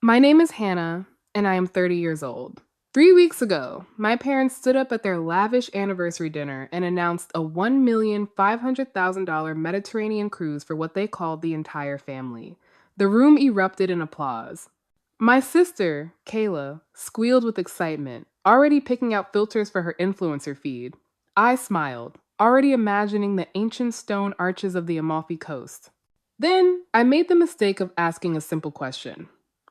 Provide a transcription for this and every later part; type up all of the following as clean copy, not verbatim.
My name is Hannah, and I am 30 years old. 3 weeks ago, my parents stood up at their lavish anniversary dinner and announced a $1,500,000 Mediterranean cruise for what they called the entire family. The room erupted in applause. My sister, Kayla, squealed with excitement, already picking out filters for her influencer feed. I smiled, already imagining the ancient stone arches of the Amalfi Coast. Then I made the mistake of asking a simple question.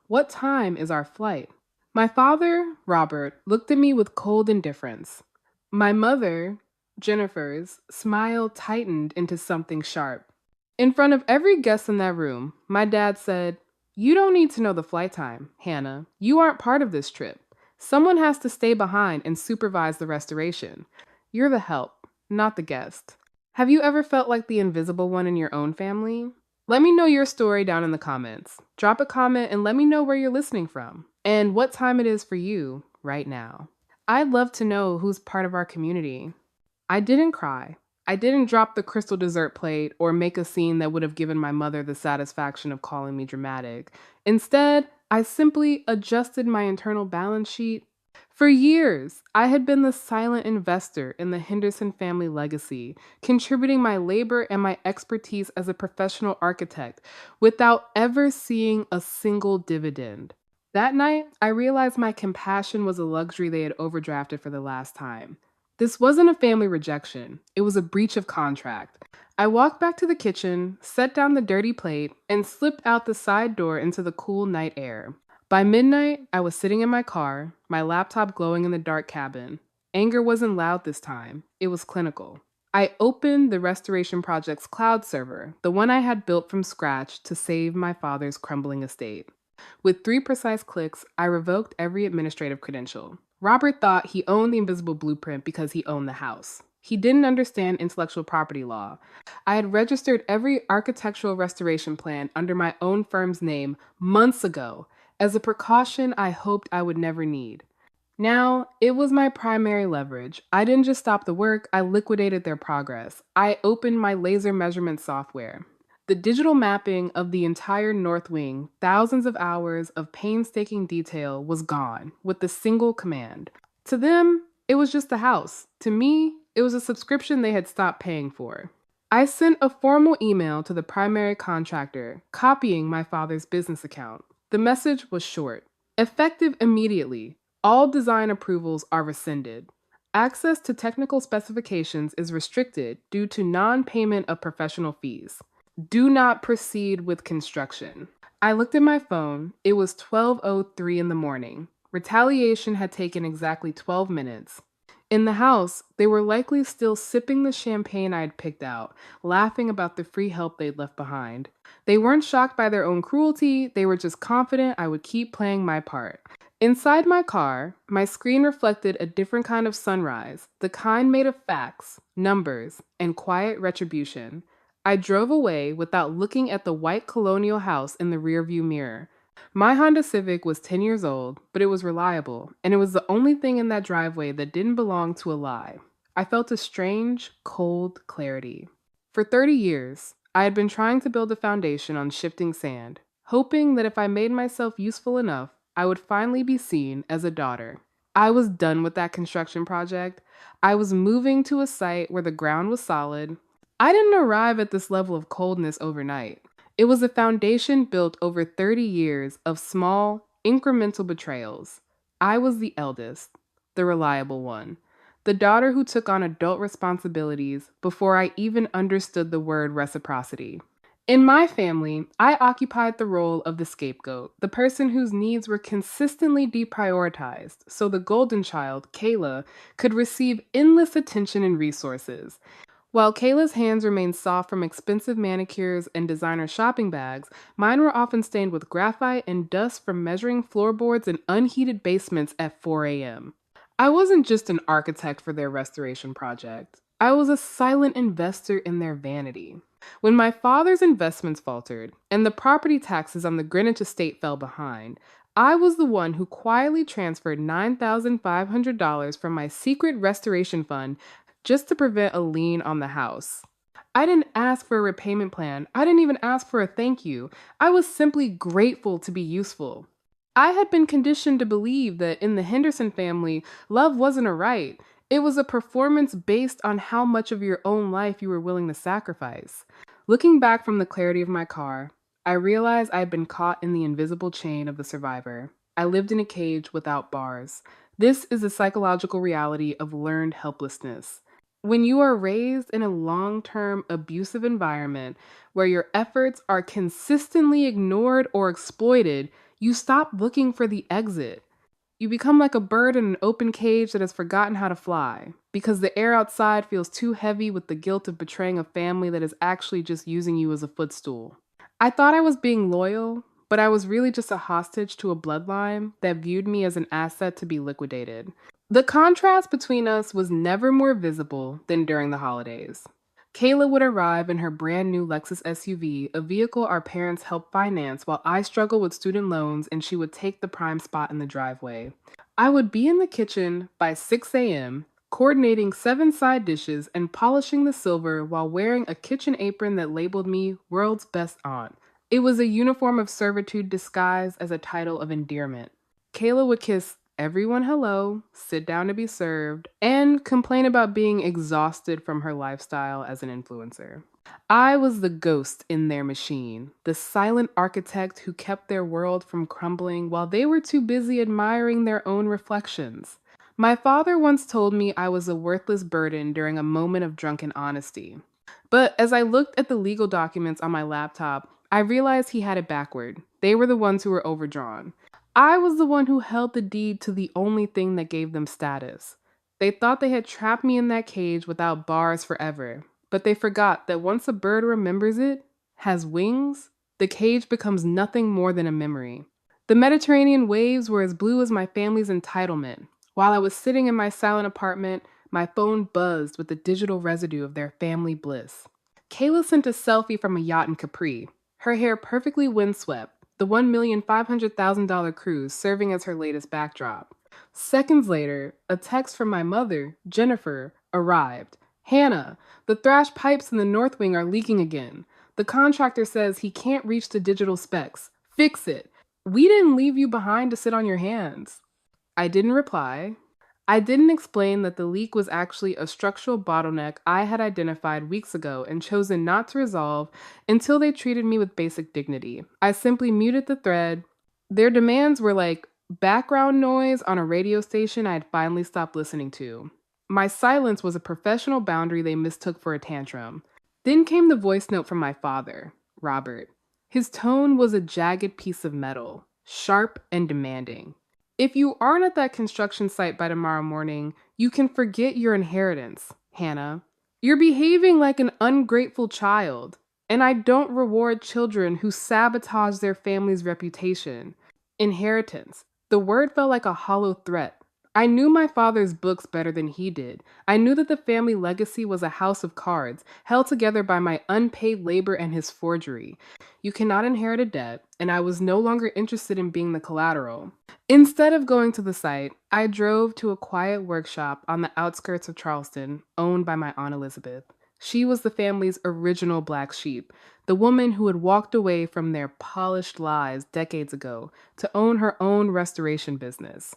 What time is our flight? My father, Robert, looked at me with cold indifference. My mother, Jennifer's, smile tightened into something sharp. In front of every guest in that room, my dad said, "You don't need to know the flight time, Hannah. You aren't part of this trip. Someone has to stay behind and supervise the restoration. You're the help, not the guest." Have you ever felt like the invisible one in your own family? Let me know your story down in the comments. Drop a comment and let me know where you're listening from and what time it is for you right now. I'd love to know who's part of our community. I didn't cry. I didn't drop the crystal dessert plate or make a scene that would have given my mother the satisfaction of calling me dramatic. Instead, I simply adjusted my internal balance sheet. For years, I had been the silent investor in the Henderson family legacy, contributing my labor and my expertise as a professional architect without ever seeing a single dividend. That night, I realized my compassion was a luxury they had overdrafted for the last time. This wasn't a family rejection, it was a breach of contract. I walked back to the kitchen, set down the dirty plate, and slipped out the side door into the cool night air. By midnight, I was sitting in my car, my laptop glowing in the dark cabin. Anger wasn't loud this time, it was clinical. I opened the restoration project's cloud server, the one I had built from scratch to save my father's crumbling estate. With 3 precise clicks, I revoked every administrative credential. Robert thought he owned the invisible blueprint because he owned the house. He didn't understand intellectual property law. I had registered every architectural restoration plan under my own firm's name months ago, as a precaution I hoped I would never need. Now, it was my primary leverage. I didn't just stop the work, I liquidated their progress. I opened my laser measurement software. The digital mapping of the entire North Wing, thousands of hours of painstaking detail, was gone with the single command. To them, it was just the house. To me, it was a subscription they had stopped paying for. I sent a formal email to the primary contractor, copying my father's business account. The message was short. Effective immediately. All design approvals are rescinded. Access to technical specifications is restricted due to non-payment of professional fees. Do not proceed with construction. I looked at my phone. It was 12:03 in the morning. Retaliation had taken exactly 12 minutes. In the house, they were likely still sipping the champagne I had picked out, laughing about the free help they'd left behind. They weren't shocked by their own cruelty, they were just confident I would keep playing my part. Inside my car, my screen reflected a different kind of sunrise, the kind made of facts, numbers, and quiet retribution. I drove away without looking at the white colonial house in the rearview mirror. My Honda Civic was 10 years old, but it was reliable, and it was the only thing in that driveway that didn't belong to a lie. I felt a strange, cold clarity. For 30 years, I had been trying to build a foundation on shifting sand, hoping that if I made myself useful enough, I would finally be seen as a daughter. I was done with that construction project. I was moving to a site where the ground was solid. I didn't arrive at this level of coldness overnight. It was a foundation built over 30 years of small, incremental betrayals. I was the eldest, the reliable one, the daughter who took on adult responsibilities before I even understood the word reciprocity. In my family, I occupied the role of the scapegoat, the person whose needs were consistently deprioritized, so the golden child, Kayla, could receive endless attention and resources. While Kayla's hands remained soft from expensive manicures and designer shopping bags, mine were often stained with graphite and dust from measuring floorboards in unheated basements at 4 a.m. I wasn't just an architect for their restoration project. I was a silent investor in their vanity. When my father's investments faltered and the property taxes on the Greenwich estate fell behind, I was the one who quietly transferred $9,500 from my secret restoration fund just to prevent a lien on the house. I didn't ask for a repayment plan. I didn't even ask for a thank you. I was simply grateful to be useful. I had been conditioned to believe that in the Henderson family, love wasn't a right. It was a performance based on how much of your own life you were willing to sacrifice. Looking back from the clarity of my car, I realized I had been caught in the invisible chain of the survivor. I lived in a cage without bars. This is the psychological reality of learned helplessness. When you are raised in a long term abusive environment where your efforts are consistently ignored or exploited, you stop looking for the exit. You become like a bird in an open cage that has forgotten how to fly because the air outside feels too heavy with the guilt of betraying a family that is actually just using you as a footstool. I thought I was being loyal, but I was really just a hostage to a bloodline that viewed me as an asset to be liquidated. The contrast between us was never more visible than during the holidays. Kayla would arrive in her brand new Lexus SUV, a vehicle our parents helped finance while I struggled with student loans, and she would take the prime spot in the driveway. I would be in the kitchen by 6 a.m., coordinating 7 side dishes and polishing the silver while wearing a kitchen apron that labeled me world's best aunt. It was a uniform of servitude disguised as a title of endearment. Kayla would kiss everyone hello, sit down to be served, and complain about being exhausted from her lifestyle as an influencer. I was the ghost in their machine, the silent architect who kept their world from crumbling while they were too busy admiring their own reflections. My father once told me I was a worthless burden during a moment of drunken honesty. But as I looked at the legal documents on my laptop, I realized he had it backward. They were the ones who were overdrawn. I was the one who held the deed to the only thing that gave them status. They thought they had trapped me in that cage without bars forever, but they forgot that once a bird remembers it, has wings, the cage becomes nothing more than a memory. The Mediterranean waves were as blue as my family's entitlement. While I was sitting in my silent apartment, my phone buzzed with the digital residue of their family bliss. Kayla sent a selfie from a yacht in Capri, her hair perfectly windswept, the $1,500,000 cruise serving as her latest backdrop. Seconds later, a text from my mother, Jennifer, arrived. Hannah, the thrash pipes in the North Wing are leaking again. The contractor says he can't reach the digital specs. Fix it. We didn't leave you behind to sit on your hands. I didn't reply. I didn't explain that the leak was actually a structural bottleneck I had identified weeks ago and chosen not to resolve until they treated me with basic dignity. I simply muted the thread. Their demands were like background noise on a radio station I had finally stopped listening to. My silence was a professional boundary they mistook for a tantrum. Then came the voice note from my father, Robert. His tone was a jagged piece of metal, sharp and demanding. If you aren't at that construction site by tomorrow morning, you can forget your inheritance, Hannah. You're behaving like an ungrateful child, and I don't reward children who sabotage their family's reputation. Inheritance. The word felt like a hollow threat. I knew my father's books better than he did. I knew that the family legacy was a house of cards, held together by my unpaid labor and his forgery. You cannot inherit a debt, and I was no longer interested in being the collateral. Instead of going to the site, I drove to a quiet workshop on the outskirts of Charleston, owned by my Aunt Elizabeth. She was the family's original black sheep, the woman who had walked away from their polished lies decades ago to own her own restoration business.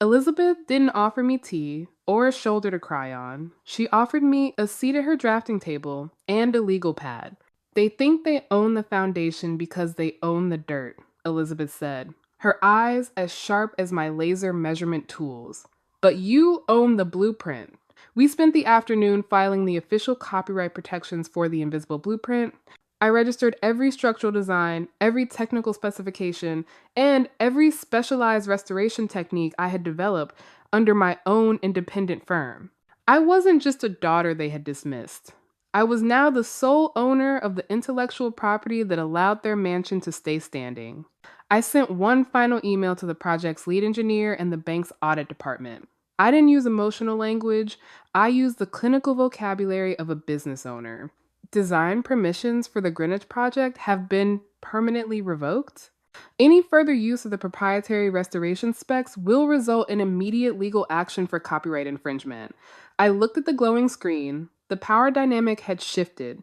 Elizabeth didn't offer me tea or a shoulder to cry on. She offered me a seat at her drafting table and a legal pad. They think they own the foundation because they own the dirt, Elizabeth said, her eyes as sharp as my laser measurement tools. But you own the blueprint. We spent the afternoon filing the official copyright protections for the invisible blueprint. I registered every structural design, every technical specification, and every specialized restoration technique I had developed under my own independent firm. I wasn't just a daughter they had dismissed. I was now the sole owner of the intellectual property that allowed their mansion to stay standing. I sent one final email to the project's lead engineer and the bank's audit department. I didn't use emotional language. I used the clinical vocabulary of a business owner. Design permissions for the Greenwich project have been permanently revoked. Any further use of the proprietary restoration specs will result in immediate legal action for copyright infringement. I looked at the glowing screen. The power dynamic had shifted.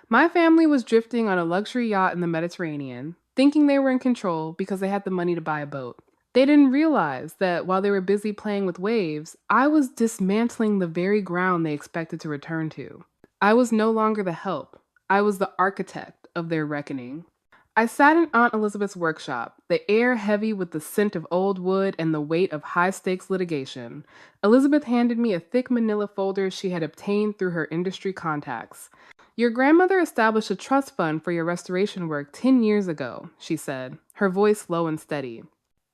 My family was drifting on a luxury yacht in the Mediterranean. thinking they were in control because they had the money to buy a boat. They didn't realize that while they were busy playing with waves, I was dismantling the very ground they expected to return to. I was no longer the help. I was the architect of their reckoning. I sat in Aunt Elizabeth's workshop, the air heavy with the scent of old wood and the weight of high-stakes litigation. Elizabeth handed me a thick manila folder she had obtained through her industry contacts. Your grandmother established a trust fund for your restoration work 10 years ago, she said, her voice low and steady.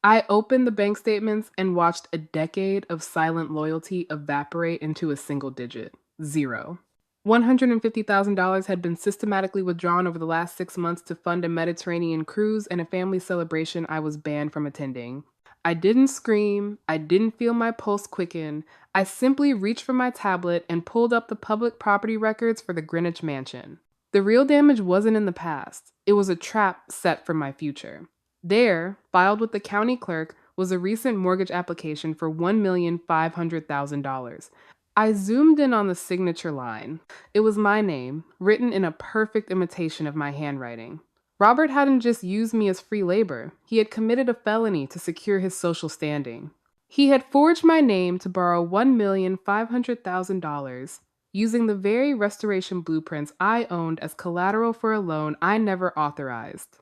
I opened the bank statements and watched a decade of silent loyalty evaporate into a single digit. 0. $150,000 had been systematically withdrawn over the last 6 months to fund a Mediterranean cruise and a family celebration I was banned from attending. I didn't scream. I didn't feel my pulse quicken. I simply reached for my tablet and pulled up the public property records for the Greenwich Mansion. The real damage wasn't in the past. It was a trap set for my future. There, filed with the county clerk, was a recent mortgage application for $1,500,000. I zoomed in on the signature line. It was my name, written in a perfect imitation of my handwriting. Robert hadn't just used me as free labor. He had committed a felony to secure his social standing. He had forged my name to borrow $1,500,000, using the very restoration blueprints I owned as collateral for a loan I never authorized.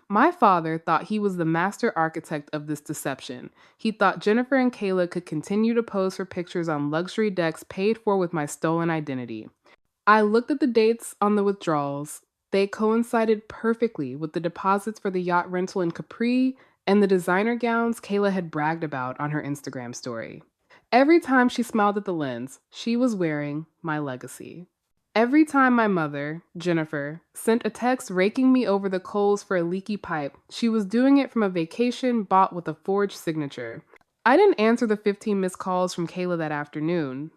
My father thought he was the master architect of this deception. He thought Jennifer and Kayla could continue to pose for pictures on luxury decks paid for with my stolen identity. I looked at the dates on the withdrawals. They coincided perfectly with the deposits for the yacht rental in Capri and the designer gowns Kayla had bragged about on her Instagram story. Every time she smiled at the lens, she was wearing my legacy. Every time my mother, Jennifer, sent a text raking me over the coals for a leaky pipe, she was doing it from a vacation bought with a forged signature. I didn't answer the 15 missed calls from Kayla that afternoon.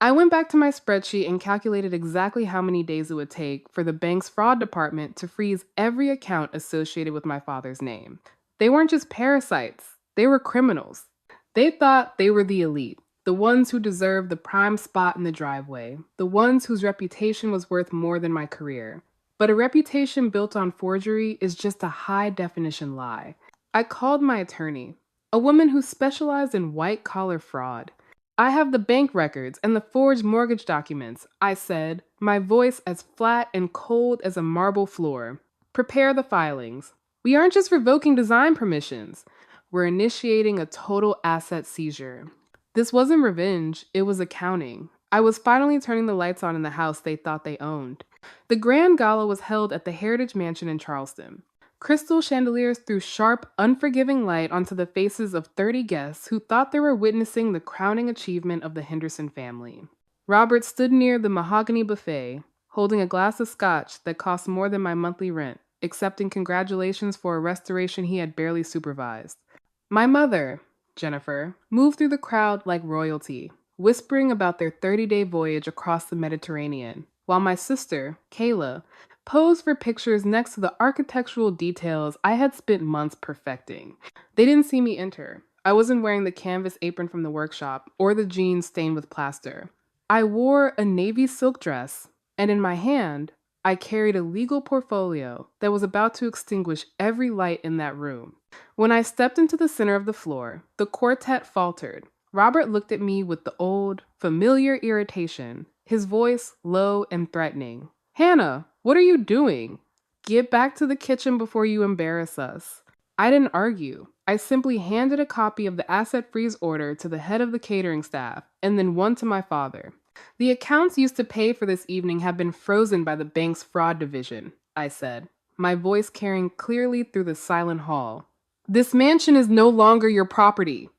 I went back to my spreadsheet and calculated exactly how many days it would take for the bank's fraud department to freeze every account associated with my father's name. They weren't just parasites, they were criminals. They thought they were the elite. The ones who deserved the prime spot in the driveway, the ones whose reputation was worth more than my career. But a reputation built on forgery is just a high-definition lie. I called my attorney, a woman who specialized in white-collar fraud. I have the bank records and the forged mortgage documents, I said, my voice as flat and cold as a marble floor. Prepare the filings. We aren't just revoking design permissions. We're initiating a total asset seizure. This wasn't revenge, it was accounting. I was finally turning the lights on in the house they thought they owned. The grand gala was held at the Heritage Mansion in Charleston. Crystal chandeliers threw sharp, unforgiving light onto the faces of 30 guests who thought they were witnessing the crowning achievement of the Henderson family. Robert stood near the mahogany buffet, holding a glass of scotch that cost more than my monthly rent, accepting congratulations for a restoration he had barely supervised. My mother, Jennifer, moved through the crowd like royalty, whispering about their 30-day voyage across the Mediterranean, while my sister, Kayla, posed for pictures next to the architectural details I had spent months perfecting. They didn't see me enter. I wasn't wearing the canvas apron from the workshop or the jeans stained with plaster. I wore a navy silk dress, and in my hand, I carried a legal portfolio that was about to extinguish every light in that room. When I stepped into the center of the floor, the quartet faltered. Robert looked at me with the old, familiar irritation, his voice low and threatening. "Hannah, what are you doing? Get back to the kitchen before you embarrass us." I didn't argue. I simply handed a copy of the asset freeze order to the head of the catering staff, and then one to my father. "The accounts used to pay for this evening have been frozen by the bank's fraud division," I said, my voice carrying clearly through the silent hall. "This mansion is no longer your property.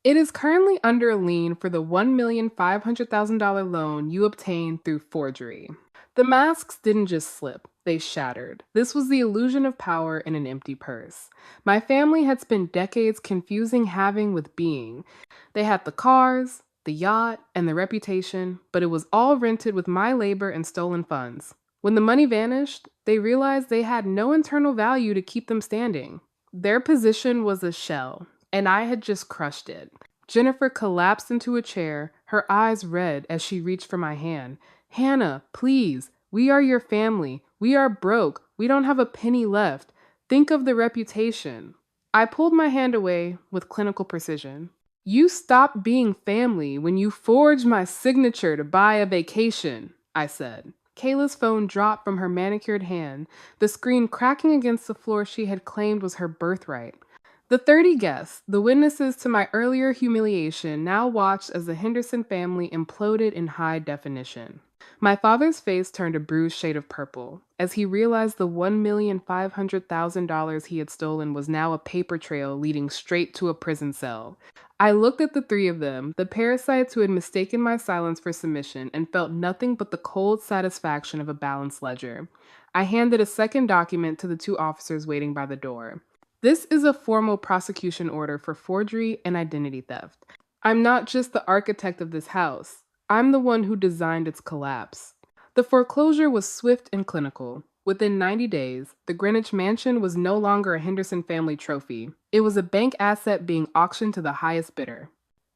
It is currently under a lien for the $1,500,000 loan you obtained through forgery." The masks didn't just slip, they shattered. This was the illusion of power in an empty purse. My family had spent decades confusing having with being. They had the cars, the yacht, and the reputation, but it was all rented with my labor and stolen funds. When the money vanished, they realized they had no internal value to keep them standing. Their position was a shell, and I had just crushed it. Jennifer collapsed into a chair, her eyes red as she reached for my hand. "Hannah, please, we are your family. We are broke. We don't have a penny left. Think of the reputation. I pulled my hand away with clinical precision. You stopped being family when you forged my signature to buy a vacation, I said. Kayla's phone dropped from her manicured hand, the screen cracking against the floor she had claimed was her birthright. The 30 guests, the witnesses to my earlier humiliation, now watched as the Henderson family imploded in high definition. My father's face turned a bruised shade of purple as he realized the $1,500,000 he had stolen was now a paper trail leading straight to a prison cell. I looked at the three of them, the parasites who had mistaken my silence for submission, and felt nothing but the cold satisfaction of a balanced ledger. I handed a second document to the two officers waiting by the door. This is a formal prosecution order for forgery and identity theft. I'm not just the architect of this house. I'm the one who designed its collapse. The foreclosure was swift and clinical. Within 90 days, the Greenwich Mansion was no longer a Henderson family trophy. It was a bank asset being auctioned to the highest bidder.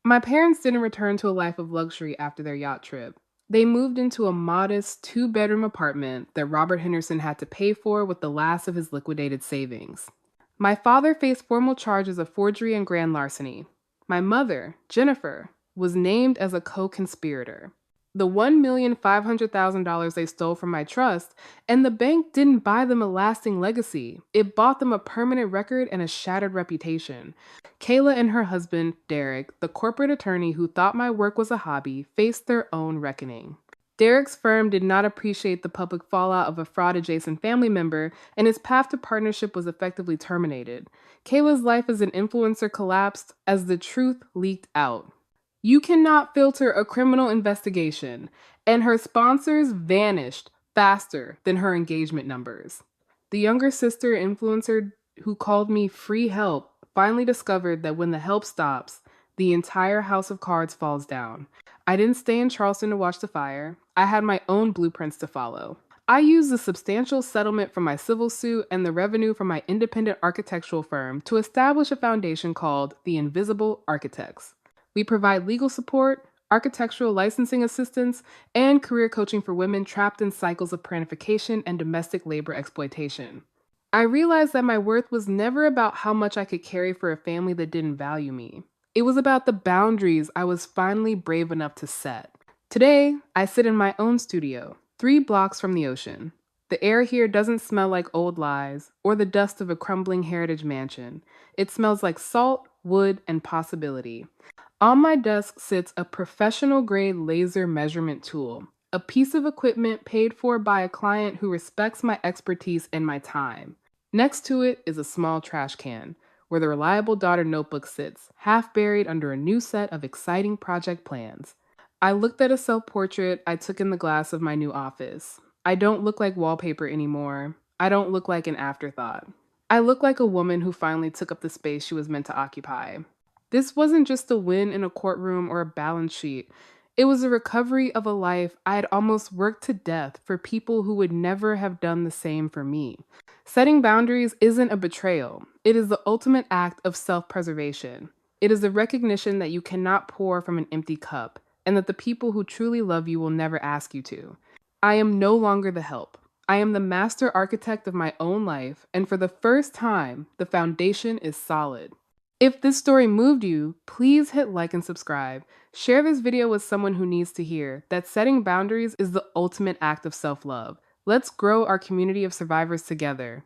My parents didn't return to a life of luxury after their yacht trip. They moved into a modest two-bedroom apartment that Robert Henderson had to pay for with the last of his liquidated savings. My father faced formal charges of forgery and grand larceny. My mother, Jennifer, was named as a co-conspirator. The $1,500,000 they stole from my trust, and the bank didn't buy them a lasting legacy. It bought them a permanent record and a shattered reputation. Kayla and her husband, Derek, the corporate attorney who thought my work was a hobby, faced their own reckoning. Derek's firm did not appreciate the public fallout of a fraud-adjacent family member, and his path to partnership was effectively terminated. Kayla's life as an influencer collapsed as the truth leaked out. You cannot filter a criminal investigation, and her sponsors vanished faster than her engagement numbers. The younger sister influencer who called me free help finally discovered that when the help stops, the entire house of cards falls down. I didn't stay in Charleston to watch the fire. I had my own blueprints to follow. I used the substantial settlement from my civil suit and the revenue from my independent architectural firm to establish a foundation called the Invisible Architects. We provide legal support, architectural licensing assistance, and career coaching for women trapped in cycles of parentification and domestic labor exploitation. I realized that my worth was never about how much I could carry for a family that didn't value me. It was about the boundaries I was finally brave enough to set. Today, I sit in my own studio, 3 blocks from the ocean. The air here doesn't smell like old lies or the dust of a crumbling heritage mansion. It smells like salt, wood, and possibility. On my desk sits a professional-grade laser measurement tool, a piece of equipment paid for by a client who respects my expertise and my time. Next to it is a small trash can, where the reliable daughter notebook sits, half buried under a new set of exciting project plans. I looked at a self-portrait I took in the glass of my new office. I don't look like wallpaper anymore. I don't look like an afterthought. I look like a woman who finally took up the space she was meant to occupy. This wasn't just a win in a courtroom or a balance sheet. It was a recovery of a life I had almost worked to death for people who would never have done the same for me. Setting boundaries isn't a betrayal. It is the ultimate act of self-preservation. It is the recognition that you cannot pour from an empty cup, and that the people who truly love you will never ask you to. I am no longer the help. I am the master architect of my own life, and for the first time, the foundation is solid. If this story moved you, please hit like and subscribe. Share this video with someone who needs to hear that setting boundaries is the ultimate act of self-love. Let's grow our community of survivors together.